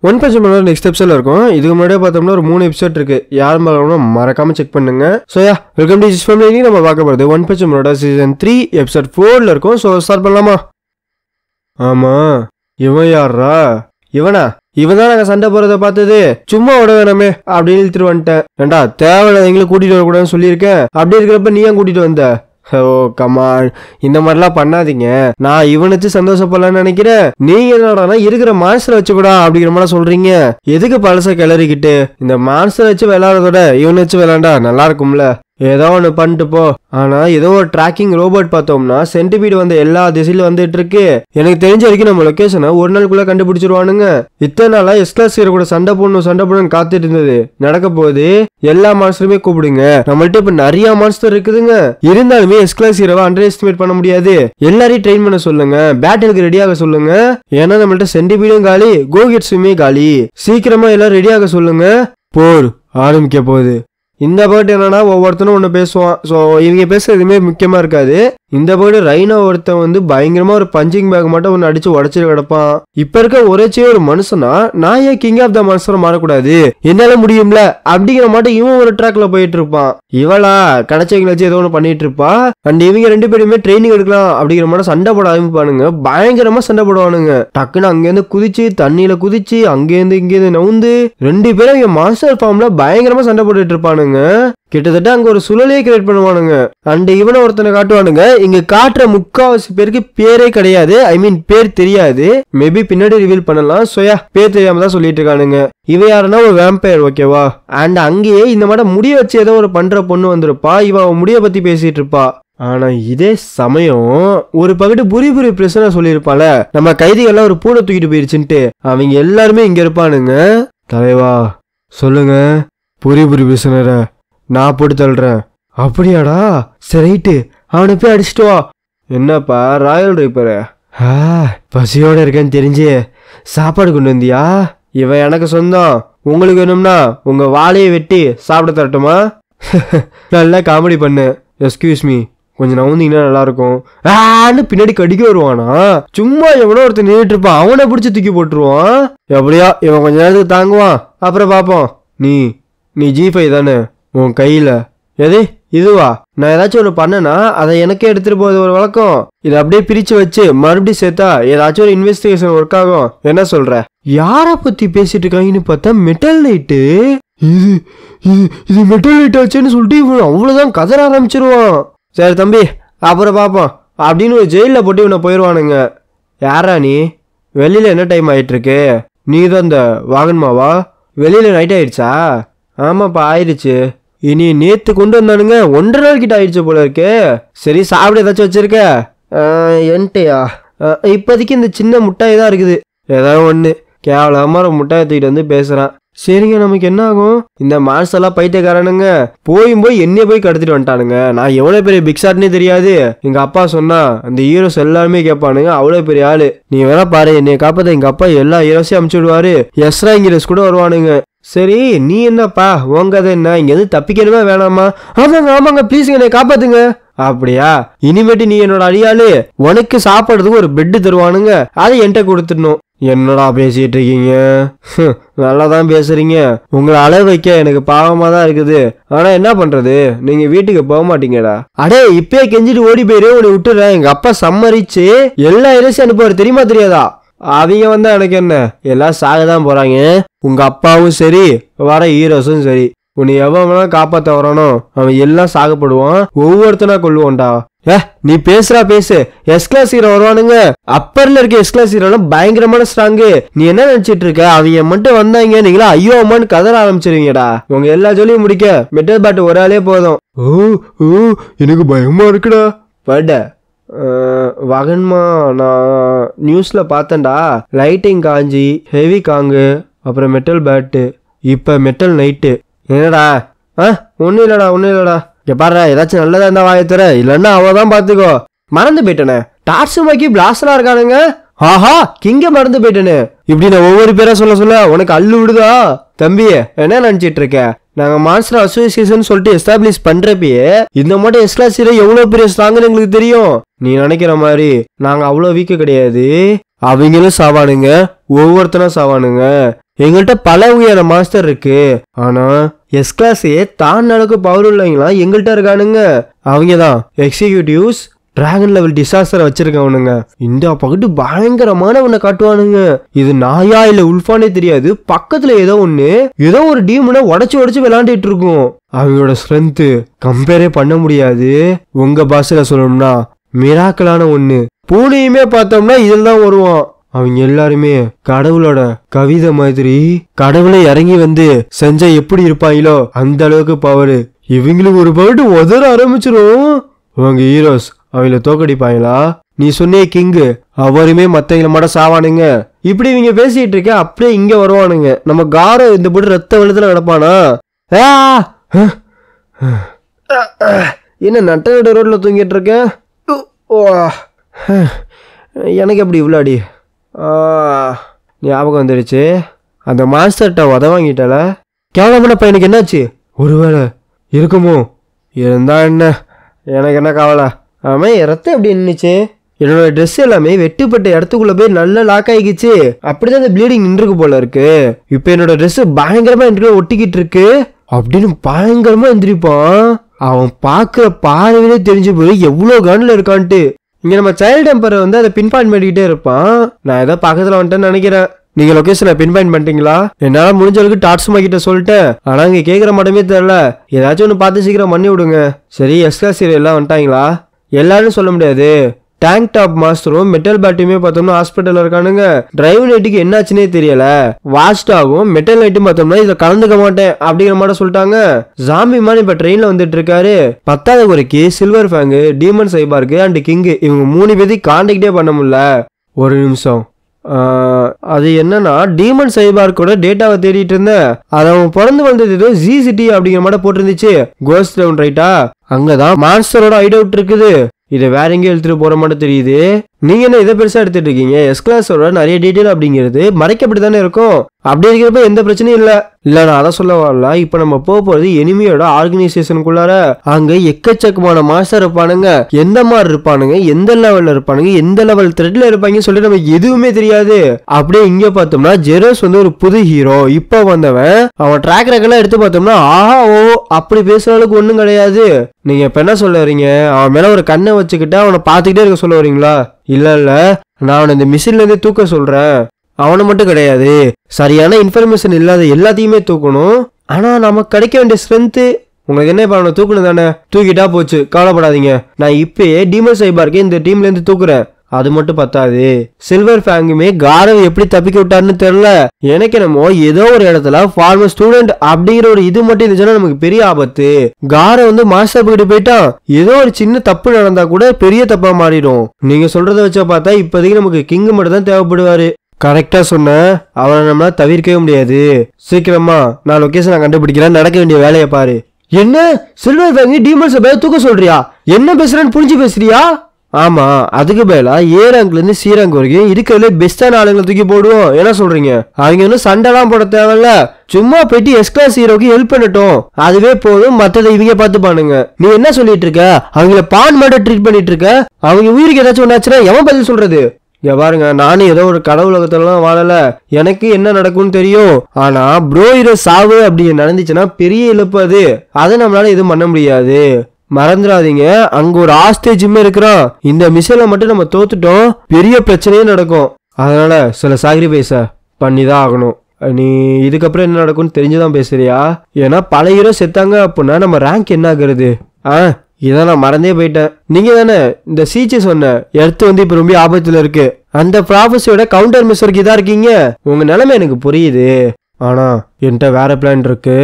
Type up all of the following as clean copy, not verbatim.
One punch man next எபிசோட்ல இருக்கும். இதுக்கு முன்னாடியே பார்த்தோம்னா ஒரு 3 எபிசோட் இருக்கு. யாரும் பார்க்கணும் மறக்காம செக் பண்ணுங்க. So ya welcome to this family. நம்ம பார்க்க போகிறது ஒன் பஞ்ச் மேனோட சீசன் 3 எபிசோட் 4ல இருக்கும். ஸோ ஸ்டார்ட் பண்ணலாமா? ஆமா, இவன் யாரா? இவனா? இவன் தான் நாங்கள் சண்டை போறதை பார்த்தது. சும்மா விட வேணாமே அப்படின்னு இழுத்துட்டு வந்துட்டேன். ஏண்டா தேவையில்ல எங்களை கூட்டிட்டு வரக்கூடாதுன்னு சொல்லியிருக்கேன். அப்படி இருக்கிறப்ப நீ ஏன் கூட்டிட்டு வந்த? ஓ கமான், இந்த மாதிரிலாம் பண்ணாதீங்க. நான் இவனை வச்சு சந்தோஷப்படலான்னு நினைக்கிறேன். நீங்க என்னடா இருக்கிற மான்ஸ்டரை வச்சுக்கூடா அப்படிங்கிற மாதிரி சொல்றீங்க. எதுக்கு பழச கிளறிக்கிட்டு? இந்த மான்ஸ்டரை வச்சு விளையாடுறதோட இவனை வச்சு விளையாண்டா நல்லா இருக்கும்ல. ஏதோ ஒன்று பண்ணிட்டு போ. ஆனா ஏதோ ஒரு ட்ராக்கிங் ரோபோட் பார்த்தோம்னா சென்டிபீடு வந்து எல்லா திசையிலும் வந்துட்டு இருக்கு. எனக்கு தெரிஞ்ச வரைக்கும் நம்ம லொகேஷனை ஒரு நாளுக்குள்ள கண்டுபிடிச்சிருவானுங்க. இத்தனை நாளா எஸ்கிளாஸ் கூட சண்டை போடணும்னு காத்துட்டு இருந்தது நடக்க போகுது. எல்லா மான்ஸ்டருமே கூப்பிடுங்க. நம்மள்ட்ட இப்ப நிறைய மான்ஸ்டர் இருக்குதுங்க. இருந்தாலுமே எஸ்கிளாஸ் ஹீரோவை அண்டர் எஸ்டிமேட் பண்ண முடியாது. எல்லாரையும் ட்ரெயின் பண்ண சொல்லுங்க. பேட்டிலுக்கு ரெடியாக சொல்லுங்க. ஏன்னா நம்மள்ட்ட சென்டிபீடும் காலி, கோகெட்ஸுமே காலி. சீக்கிரமா எல்லாம் ரெடியாக சொல்லுங்க. போர் ஆரம்பிக்க போகுது. இந்த பேர்ட் என்னன்னா ஒவ்வொருத்தனும் ஒன்று பேசுவான். ஸோ இவங்க பேசுறது எதுவுமே முக்கியமாக இருக்காது. இந்த பேர்டு ரைனா ஒருத்தன் வந்து பயங்கரமா ஒரு பஞ்சிங் பேக் மட்டும் ஒன்று அடிச்சு உடச்சிட்டு கிடப்பான். இப்ப இருக்க ஒரேச்சே ஒரு மனுஷனா நான் ஏன் கிங் ஆஃப் த மான்ஸ்டர் மாறக்கூடாது? என்னால முடியும்ல அப்படிங்கிற மாட்டோம் இவன் ஒரு ட்ராக்ல போயிட்டு இருப்பான். இவளா கிடைச்சவங்களை வச்சு ஏதோ ஒன்று பண்ணிட்டு இருப்பா. அண்ட் இவங்க ரெண்டு பேருமே ட்ரைனிங் எடுக்கலாம் அப்படிங்கிற மாதிரி சண்டை போட ஆரம்பிப்பானுங்க. பயங்கரமா சண்டை போடுவானுங்க. டக்குன்னு அங்கேருந்து குதிச்சு தண்ணியில குதிச்சு அங்கேருந்து இங்கேருந்து நவுந்து ரெண்டு பேரும் இங்க மான்ஸ்டர் ஃபார்ம்ல பயங்கரமா சண்டை போட்டுட்டு இருப்பானுங்க. கிட்டத்தட்ட அங்க ஒரு சுழலையே கிரியேட் பண்ணுவானுங்க. அண்ட் இவனை ஒருத்தனை காட்டுவானுங்க. இங்க காட்டுற முக்காவாசி பேருக்கு பேரே கிடையாது. ஐ மீன் பேர் தெரியாது. மேபி பின்னாடி ரிவீல் பண்ணலாம். சோயா பேர் தெரியாம தான் சொல்லிட்டு இருக்கானுங்க. இவன் யாருன்னா ஒரு வேம்பயர், ஓகேவா? அண்ட் அங்கேயே இந்த மாதிரி முடிய வச்சு ஏதோ ஒரு பண்ற பொண்ணு வந்திருப்பா. இவன் முடிய பத்தி பேசிட்டு இருப்பா. ஆனா இதே சமயம் ஒரு பக்கத்து புரி பிரச்சனை சொல்லியிருப்பால, நம்ம கைதிகள்லாம் ஒரு பூனை தூக்கிட்டு போயிருச்சுன்ட்டு. அவங்க எல்லாருமே இங்க இருப்பானுங்க. தலைவா சொல்லுங்க, புரி பிரச்சனை நான் போட்டு தள்ளுறேன். அப்படியாடா, சரிட்டு அவனை போய் அடிச்சுட்டு வா. என்னப்பா ராயல் ரைப்பரு? பசியோட இருக்கேன்னு தெரிஞ்சு சாப்பாடு கொண்டு வந்தியா? இவன் எனக்கு சொந்தம். உங்களுக்கு வேணும்னா உங்க வாழையை வெட்டி சாப்பிட தரட்டுமா? நல்லா காமெடி பண்ணு. எஸ்கியூஸ் மீ, கொஞ்சம் நவுந்தீங்கன்னா நல்லா இருக்கும். பின்னாடி கடிக்க வருவானா? சும்மா எவனோ ஒருத்தர் நின்றுட்டு இருப்பான். அவனை பிடிச்சி தூக்கி போட்டுருவான். எப்படியா இவன் கொஞ்ச நேரத்துக்கு தாங்குவான். அப்புறம் பாப்போம். நீ G5 தானே உன் கையில? எது இதுவா? நான் ஏதாச்சும் ஒன்று பண்ணனா அதை எனக்கே எடுத்துட்டு போறது ஒரு வழக்கம். இதை அப்படியே பிரிச்சு வச்சு மறுபடியும் சேர்த்தா ஏதாச்சும் ஒரு இன்வெஸ்டிகேஷன் ஒர்க் ஆகும். என்ன சொல்ற? யார பத்தி பேசிட்டு இருக்காங்கன்னு பார்த்தா மெட்டல் நைட்டு. இது மெட்டல் நைட் ஆச்சுன்னு சொல்லிட்டு அவ்வளவுதான் கதற ஆரம்பிச்சிருவான். சரி தம்பி அப்புறம் பாப்போம் அப்படின்னு ஒரு ஜெயில போட்டு இவனை போயிடுவானுங்க. யாரா நீ? வெளியில என்ன டைம் ஆயிட்டு இருக்கு? நீ தான் இந்த வாகன்மாவா? வெளியில நைட் ஆயிடுச்சா? ஆமாப்பா ஆயிடுச்சு. இனி நேத்து கொண்டு வந்தானுங்க 1.5 நாள் கிட்ட ஆயிடுச்சு போல இருக்கு. சரி சாப்பிட ஏதாச்சும் வச்சிருக்க? என்கிட்டயா இப்போதைக்கு இந்த சின்ன முட்டாய் தான் இருக்குது. ஏதாவது ஒன்று கேவலமா ஒரு முட்டாயை தூக்கிட்டு வந்து பேசுறான். சரிங்க, நமக்கு என்ன ஆகும்? இந்த மான்ஸ் எல்லாம் பைத்தியக்காரனுங்க போய் என்னைய போய் கடத்திட்டு வந்துட்டானுங்க. நான் எவ்வளவு பெரிய பிக் ஷாட்னே தெரியாது. எங்க அப்பா சொன்னா அந்த ஹீரோஸ் எல்லாருமே கேட்பானுங்க. அவ்வளவு பெரிய ஆளு. நீ வேணா பாரு, என்னைய காப்பாத்த எங்க அப்பா எல்லா ஹீரோஸையும் அமுச்சு விடுவாரு. எஸ்ரா இங்கிலீஷ் கூட வருவானுங்க. சரி நீ என்னப்பா உங்க கதை என்ன? இங்க எது தப்பிக்கணுமா வேணாமா? ஆமாங்க ப்ளீஸ் என்னை காப்பாத்துங்க. அப்படியா? இனிமேட்டு நீ என்னோட அடியாளு. உனக்கு சாப்பிட்றதுக்கு ஒரு பெட்டு தருவானுங்க. அதை என்கிட்ட கொடுத்துடணும். என்னடா பேசிட்டு இருக்கீங்க? நல்லாதான் பேசுறீங்க. உங்களை அளவு வைக்க எனக்கு பாவமா தான் இருக்குது. ஆனா என்ன பண்றது, நீங்க வீட்டுக்கு போக மாட்டீங்கடா. அடே இப்பயே கெஞ்சிட்டு ஓடி போயிரு, உன்னை விட்டுறேன். எங்க அப்பா சம்மரிச்சு எல்லா இறைச்சி அனுப்புவாரு, தெரியுமா தெரியாதா? அவங்க வந்தா எனக்கு என்ன, எல்லாம் சாகதான் போறாங்க. உங்க அப்பாவும் சரி வர ஹீரோஸும் சரி. உன்னை எவன் வேணா காப்பாத்த வரணும், அவன் எல்லாம் சாகப்படுவான். ஒவ்வொருத்தனா கொள்ளுவான்டா. நீ பேசு. எஸ்கிளாஸ் ஹீரோ வருவானுங்க. அப்பர்ல இருக்க எஸ்கிளாஸ் ஹீரோலாம் பயங்கரமான ஸ்ட்ராங்கு. நீ என்ன நினைச்சிட்டு இருக்க? அவங்க மட்டும் வந்தாங்க நீங்களா ஐயோ அம்மான்னு கதற ஆரம்பிச்சிருவீங்கடா. உங்க எல்லா ஜோலியும் முடிக்க மெட்டல் பேட் ஒரு ஆளே போதும். ஓ எனக்கு பயமா இருக்குடா. பட வகன்மா, நான் நியூஸ்ல பார்த்தேன்டா. லைட்டிங் காஞ்சி ஹெவி காங்கு, அப்புறம் மெட்டல் பேட்டு, இப்ப மெட்டல் நைட்டு. என்னடா? ஒன்னும் இல்லடா. பாரு ஏதாச்சும் நல்லதா இருந்தா வாயத்துற, இல்லன்னா அவதான் பாத்துக்கோ. மறந்து போயிட்டேனே, டார்ஸ் மாக்கி பிளாஸ்டரா இருக்கானுங்க. ஆஹா கிங்க மறந்து போயிட்டேனே. இப்படி நான் ஒவ்வொரு பேரா சொல்ல உனக்கு அள்ளு விடுதா? தம்பி என்ன நினைச்சிட்டு இருக்க? நாங்க மான்ஸ்டர் அசோசியேஷன் சொல்லிட்டு எஸ்டாப்ளிஷ் பண்றப்பயே இந்த மட்டும் எஸ்கிளாஸ் ஹீரோ எவ்வளவு பெரிய ஸ்ட்ராங்னு எங்களுக்கு தெரியும். நீ நினைக்கிற மாதிரி நாங்க அவ்வளவு வீக்க கிடையாது. அவங்களும் சாவானுங்க, ஒவ்வொருத்தனும் சாவானுங்க. எங்கள்கிட்ட பல வகையான மாஸ்டர் இருக்கு. ஆனா எஸ் கிளாஸே தான் அளவுக்கு பவர் உள்ளவங்களா எங்கள்கிட்ட இருக்கானுங்க. அவங்க தான் எக்ஸிக்யூட்டிவ்ஸ், டிராகன் லெவல் டிசாஸ்டர் வச்சிருக்கவனுங்க. இந்த பக்கத்து பயங்கரமான ஒண்ணு காட்டுவானுங்க. இது நாயா இல்ல உல்ஃபானே தெரியாது. பக்கத்துல ஏதோ ஒரு டீமனை உடைச்சு விளையாண்டுட்டு இருக்கும். அவங்களோட ஸ்ட்ரென்த் கம்பேரே பண்ண முடியாது. உங்க பாஷையில சொல்லணும்னா மிராக்கலான ஒண்ணு. பூனையுமே பார்த்தோம்னா இதில் தான் வருவான். அவங்க எல்லாருமே கடவுளோட கவிதை மாதிரி கடவுளை இறங்கி வந்து செஞ்சா எப்படி இருப்பாங்களோ அந்த அளவுக்கு பவரு. இவங்களுக்கு ஒரு பவுட்டு உதற ஆரம்பிச்சிரும். உங்க ஹீரோஸ் அவங்கள தோக்கடிப்பாங்களா? நீ சொன்னே கிங்கு அவருமே மத்தவங்கள மட்டும் சாவானுங்க. இப்படி இவங்க பேசிட்டு இருக்க அப்படியே இங்க வருவானுங்க. நம்ம காரம் இந்த போட்டு ரத்த வெள்ளத்துல கிடப்பானா? என்ன நட்ட நட ரோட்ல தூங்கிட்டு இருக்க? எனக்கு எப்படி இவ்வளோ அடி ஞாபகம் வந்துடுச்சு. அந்த மாஸ்டர்கிட்ட உதவாங்கிட்டால கேவலமான பையனுக்கு என்னாச்சு? ஒருவேளை இருக்குமோ? இருந்தா என்ன, எனக்கு என்ன கவலை. ஆமாம், ரத்தம் எப்படி நின்றுச்சு? என்னோட ட்ரெஸ் எல்லாமே வெட்டுப்பட்ட இடத்துக்குள்ள போய் நல்லா லாக் ஆகிக்கிச்சு. அப்படிதான் அந்த ப்ளீடிங் நின்றுக்கு போல இருக்கு. இப்போ என்னோட ட்ரெஸ் பயங்கரமா என்கிட்ட ஒட்டிக்கிட்டு இருக்கு அப்படின்னு பயங்கரமா எந்திரிப்பான். அவன் பார்க்குற பார்வையிலே தெரிஞ்சு போய் எவ்வளோ கண்ணில் இருக்கான்ட்டு. இங்க நம்ம சைல்டு டெம்பரை வந்து அதை பின் பாயிண்ட் பண்ணிக்கிட்டே இருப்பான். நான் ஏதோ பக்கத்துல வந்துட்டேன்னு நினைக்கிறேன். நீங்க லொகேஷனை பின் பாயிண்ட் பண்ணிட்டீங்களா? என்னால முடிஞ்ச அளவுக்கு டாட்ஸ்மா கிட்ட சொல்லிட்டேன். ஆனா இங்க கேட்கற மட்டுமே தெரியல. ஏதாச்சும் ஒன்று பார்த்து சீக்கிரம் பண்ணி விடுங்க. சரி, எக்ஸ்ட்ரா சீரியல் எல்லாம் வந்துட்டாங்களா? எல்லாரும் சொல்ல முடியாது. டேங்க் டாப் மாஸ்டரும் மெட்டல் பேட்டுமே பார்த்தோம்னா ஹாஸ்பிட்டல் இருக்கானுங்க. டிரைவ் நைட்டுக்கு என்னாச்சுன்னே தெரியல. வாட்ச் டாகும் மெட்டல் நைட்டும் பார்த்தோம்னா இதை கலந்துக்க மாட்டேன் அப்படிங்கிற மாதிரி சொல்லிட்டாங்க. ஜாம்பி மாதிரி இப்ப ட்ரெயின்ல வந்துட்டு இருக்காரு. 10வது குறைக்கு சில்வர் ஃபேங்கு, டீமன் சைபார்க்கு அண்ட் கிங்கு இவங்க 3 பேருக்கு கான்டாக்டே பண்ண முடியல. ஒரு நிமிஷம், அது என்னன்னா டீமன் சைபார்க்கோட டேட்டாவை தேடிட்டு இருந்தேன். அது அவன் பிறந்து வந்தது ஏதோ ஜி சிட்டி அப்படிங்கிற மாதிரி போட்டிருந்துச்சு. கோஸ்ட் டவுன் ரைட்டா? அங்கதான் மான்ஸ்டரோட ஹைட் அவுட் இருக்குது. இதை வேற எங்கேயும் எடுத்துட்டு போற மாதிரி தெரியுது. நீங்க என்ன இதை பெருசா எடுத்துட்டு இருக்கீங்க? எஸ் கிளாஸோட நிறைய டீட்டெயில் அப்படிங்கிறது மறைக்கப்பட்டு தானே இருக்கும். அப்படி இருக்கிறப்ப எந்த பிரச்சனையும் இல்ல நான் அதை சொல்ல வரல. இப்ப நம்ம போறது எனிமியோட ஆர்கனைசேஷனுக்குள்ளார. அங்க எக்கச்சக்கமான மாஸ்டர் இருப்பானுங்க. எந்த மாதிரி இருப்பானுங்க, எந்த லெவல்ல இருப்பானுங்க, எந்த லெவல் த்ரெட்ல இருப்பாங்க சொல்லி நமக்கு எதுவுமே தெரியாது. அப்படியே இங்க பார்த்தோம்னா ஜெரோஸ் வந்து ஒரு புது ஹீரோ. இப்ப வந்தவன். அவன் ட்ராக் ரெக்கெல்லாம் எடுத்து பார்த்தோம்னா ஆஹா ஓ அப்படி பேசுற அளவுக்கு ஒண்ணும் கிடையாது. நீங்க இப்ப என்ன சொல்ல வரீங்க? அவன் மேல ஒரு கண்ணை வச்சுக்கிட்டு அவனை பார்த்துக்கிட்டே இருக்க சொல்ல வரீங்களா? இல்ல நான் அவனை இந்த மிஷின்ல இருந்து தூக்க சொல்றேன். அவனை மட்டும் கிடையாது, சரியான இன்ஃபர்மேஷன் இல்லாத எல்லாத்தையுமே தூக்கணும். ஆனா நமக்கு கிடைக்க வேண்டிய ஸ்ட்ரென்த் உங்களுக்கு என்ன? இப்ப அவனை தூக்கணும் தானே? தூக்கிட்டா போச்சு, கவலைப்படாதீங்க. நான் இப்பயே டீமன் சைபார்க்கே இந்த டீம்ல இருந்து தூக்குறேன். அது மட்டும் பத்தாது, சில்வர் ஃபேங்குமே காரவ் எப்படி தப்பிக்க விட்டாருன்னு தெரியல. எனக்கு என்னமோ ஏதோ ஒரு இடத்துல ஃபார்மர் ஸ்டூடெண்ட் அப்படிங்கிற ஒரு இது மட்டும் இருந்துச்சுன்னா நமக்கு பெரிய ஆபத்து. காரவ் வந்து மாஸ்டர் கிட்ட போயிட்டான். ஏதோ ஒரு சின்ன தப்பு நடந்தா கூட பெரிய தப்பா மாறிடும். நீங்க சொல்றத வச்சா பார்த்தா இப்போதைக்கு நமக்கு கிங் மட்டும் தான் தேவைப்படுவாரு. கரெக்டா சொன்ன, அவனை நம்மளால தவிர்க்கவே முடியாது. சீக்கிரமா நான் லொகேஷனை கண்டுபிடிக்கிறேன். நடக்க வேண்டிய வேலையை பாரு. என்ன சில்வர் ஃபேங்கு டீமன் சைபார் தூக்க சொல்றியா? என்ன பேசுறேன்னு புரிஞ்சு பேசுறியா? ஆமா, அதுக்கு மேல ஏ ரேங்க்ல இருந்து சி ரேங்க் வரைக்கும் இருக்கிறதுல பெஸ்டான ஆளுங்களை தூக்கி போடுவோம். என்ன சொல்றீங்க? அவங்க வந்து சண்டைலாம் போட தேவையில்ல. சும்மா போயிட்டு எஸ் கிளாஸ் ஹீரோக்கு ஹெல்ப் பண்ணட்டும், அதுவே போதும். மத்ததை இவங்க பார்த்துப்பானுங்க. நீ என்ன சொல்லிட்டு இருக்க? அவங்கள பான் மட்டும் ட்ரீட் பண்ணிட்டு இருக்க. அவங்க உயிருக்கு ஏதாச்சும் ஒன்னாச்சுன்னா எவன் பதில் சொல்றது? இங்க பாருங்க, நானும் ஏதோ ஒரு கடவுள் உலகத்துலாம் வாழல. எனக்கு என்ன நடக்கும்னு தெரியும். ஆனா ப்ரோ ஹீரோ சாவு அப்படி நடந்துச்சுன்னா பெரிய இழப்பு. அதை நம்மளால எதுவும் பண்ண முடியாது. மறந்துடாதீங்க, அங்க ஒரு ஆஸ்டேஜுமே இருக்கிறான். இந்த மிஷினை மட்டும் நம்ம தோத்துட்டோம், பெரிய பிரச்சனையே நடக்கும். அதனால சில சாக்ரிஃபைஸ பண்ணிதான் ஆகணும். நீ இதுக்கப்புறம் என்ன நடக்கும்னு தெரிஞ்சுதான் பேசுறியா? ஏன்னா பல ஹீரோ செத்தாங்க அப்படின்னா நம்ம ரேங்க் என்ன ஆகுறது? இதான் நான் மறந்தே போயிட்டேன். நீங்க தானே இந்த சீச்சு சொன்ன எடுத்து வந்து இப்ப ரொம்ப ஆபத்துல இருக்கு. அந்த ப்ராஃபஸியோட கவுண்டர் மிஸ்ஸருக்கு இதா இருக்கீங்க. உங்க நிலைமை எனக்கு புரியுது. ஆனா என்கிட்ட வேற பிளான் இருக்கு.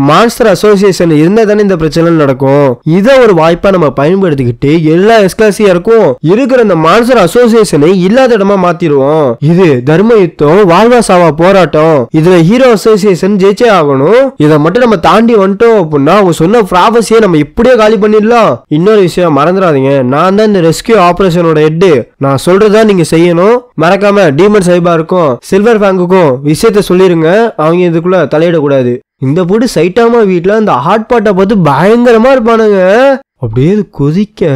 மான்ஸ்டர் அசோசியேஷன் இருந்தா தானே இந்த பிரச்சனை நடக்கும். இதை ஒரு வாய்ப்பா நம்ம பயன்படுத்திக்கிட்டு எல்லா எஸ்கிளாசியருக்கும் இருக்கிற இந்த மான்ஸ்டர் அசோசியேஷனை இல்லாத இடமா மாத்திடுவோம். இது தர்ம யுத்தம், வாழ்வா சாவா போராட்டம். இதுல ஹீரோ அசோசியேஷன் ஜெயிச்சே ஆகணும். இதை மட்டும் நம்ம தாண்டி வந்துட்டோம் அப்படின்னா அவங்க சொன்ன ப்ராஃபஸியை நம்ம இப்படியே காலி பண்ணிடலாம். இன்னொரு விஷயம் மறந்துடாதீங்க, நான் தான் இந்த ரெஸ்கியூ ஆபரேஷனோட ஹெட். நான் சொல்றதா நீங்க செய்யணும். மறக்காம டீமன் சைபாருக்கும் சில்வர் ஃபேங்குக்கும் விஷயத்த சொல்லிருங்க. அவங்க இதுக்குள்ள தலையிடக்கூடாது. இந்த போட்டு சைட்டாமா வீட்டுல அந்த ஹாட் பாட்டை பார்த்து பயங்கரமா இருப்பானுங்க. அப்படியே கொதிக்க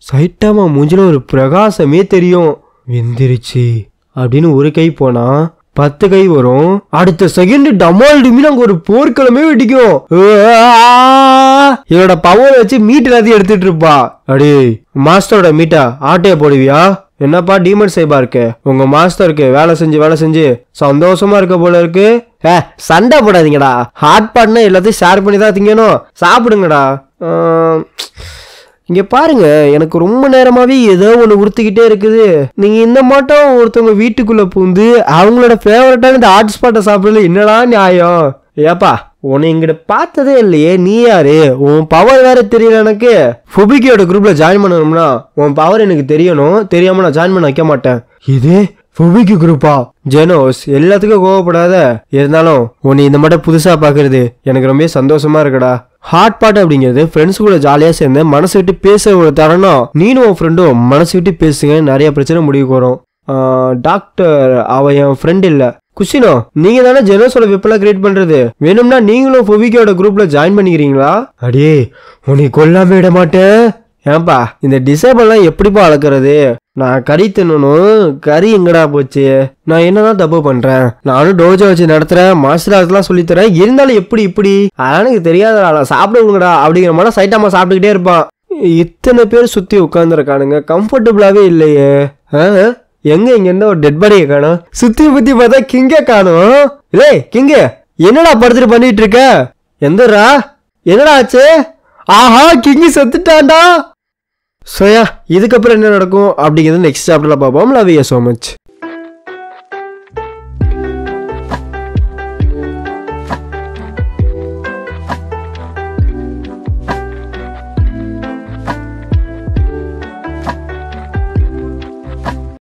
சைட்டாமா மூஞ்சில ஒரு பிரகாசமே தெரியும். வெந்திருச்சு அப்படின்னு ஒரு கை போனா 10 கை வரும். அடுத்த செகண்ட் டமால் டிமின்னு அங்க ஒரு போர்க்களமே வெடிக்கும். இதோட பவர் வச்சு மீட் எல்லாத்தையும் எடுத்துட்டு இருப்பா. அடே மாஸ்டரோட மீட்டா ஆட்டைய போடுவியா? என்னப்பா டீமன் சைபா இருக்கு, உங்க மாஸ்டருக்கு வேலை செஞ்சு சந்தோஷமா இருக்க போல இருக்கு. சண்டை போடாதீங்கடா, ஹாட் பாட்னா எல்லாத்தையும் ஷேர் பண்ணி தான் திங்கணும். சாப்பிடுங்கடா. இங்க பாருங்க, எனக்கு ரொம்ப நேரமாவே ஏதோ ஒண்ணு உறுத்திக்கிட்டே இருக்குது. நீங்க இந்த மாட்டம் ஒருத்தவங்க வீட்டுக்குள்ள பூந்து அவங்களோட ஃபேவரட்டான இந்த ஹாட் ஸ்பாட்டை சாப்பிடல என்னடா நியாயம்? ஏப்பா உன்னை இங்கிட்ட பார்த்ததே இல்லையே, நீ யாரு? உன் பவர் வேற தெரியல எனக்கு. ஃபுபிக்கியோட குரூப்ல ஜாயின் பண்ணணும்னா உன் பவர் எனக்கு தெரியணும், தெரியாம நான் ஜாயின் பண்ண வைக்க மாட்டேன். இது ஃபுபிக்கி குரூப்பா? ஜெனோஸ் எல்லாத்துக்கும் கோவப்படாத, இருந்தாலும் உன்னை இந்த மட்டும் புதுசா பாக்குறது எனக்கு ரொம்ப சந்தோஷமா இருக்குடா. ஹாட் பாட் அப்படிங்கிறது ஃப்ரெண்ட்ஸ் கூட ஜாலியா சேர்ந்து மனசு விட்டு பேச ஒரு தருணம். நீனும் உன் ஃப்ரெண்டும் மனசு விட்டு பேசுங்க, நிறைய பிரச்சனை முடிவுக்கு வரும். டாக்டர் அவ என் ஃப்ரெண்ட் இல்ல. குஷினோ, நீங்க தானே ஜெனோஸோட வெப்பெல்லாம் கிரியேட் பண்றது, வேணும்னா நீங்களும் ஃபுபிக்கியோட குரூப்ல ஜாயின் பண்ணிக்கிறீங்களா? அடே உன்னை கொல்லாம விட மாட்டேன். ஏன்பா இந்த டிசேபிள்லாம் எப்படிப்பா அளக்குறது? நான் கறி தின்னணும், கறி எங்கடா போச்சு? நான் என்னதான் தப்பு பண்றேன்? நானும் டோஜோ வச்சு நடத்துறேன், மாஸ்டர் ஆர்ட்லாம் சொல்லித்தரேன், இருந்தாலும் எப்படி இப்படி? எனக்கு தெரியாதடா, சாப்பிடுங்கடா அப்படிங்கிற மாதிரி சைட்டாமா சாப்பிட்டுக்கிட்டே இருப்பான். இத்தனை பேர் சுத்தி உட்காந்துருக்கானுங்க, கம்ஃபர்டபுளாவே இல்லையே. எங்க இங்க இருந்து ஒரு டெட் பாடியை காணும், சுத்தி புத்தி பார்த்தா கிங்க காணும். இல்லை கிங்க, என்னடா படுத்துட்டு பண்ணிட்டு இருக்க? எந்தரா என்னடா ஆச்சு? ஆஹா கிங்கி செத்துட்டான்டா. சோயா இதுக்கப்புறம் என்ன நடக்கும் அப்படிங்கிறது நெக்ஸ்ட் சாப்டர்ல பார்ப்போம். Love you so much.